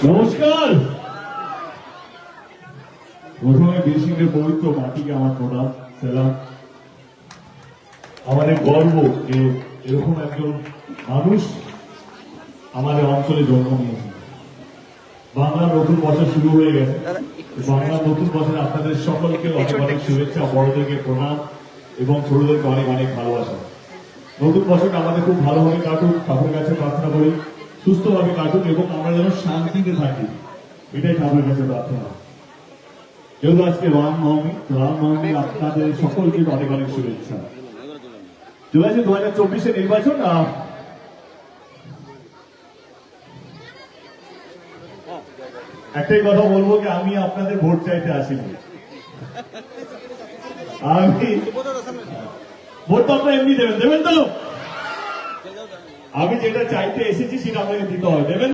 নমস্কার। প্রথমে বীরসিংহের পবিত্র মাটিকে আমার প্রণাম সালাম। আমাদের গর্ব যে এরকম একজন মানুষ আমাদের অঞ্চলে জন্ম নিয়েছে। বাংলার নতুন বছর শুরু হয়ে গেছে। বাংলার নতুন বছরে আপনাদের সকলকে অনেক অনেক শুভেচ্ছা, বড়দেরকে প্রণাম এবং ছোটদেরকে অনেক অনেক ভালোবাসা। নতুন বছরটা আমাদের খুব ভালোভাবে কাটুক, ঠাকুরের কাছে প্রার্থনা করি সুস্থভাবে কাটুক এবং আমরা যেন শান্তিতে থাকি, এটাই ঠাকুরের কাছে প্রার্থনা। যেহেতু আজকে রামনবমী আপনাদের সকলকে অনেক অনেক শুভেচ্ছা। চলে আসে 2024 নির্বাচন। একটাই কথা বলবো যে আমি আপনাদের ভোট চাইতে আসিনি। আমি ভোট তো আপনারা এমনি দেবেন তো। আমি যেটা চাইতে এসেছি সেটা আপনাকে দিতে হবে, দেবেন।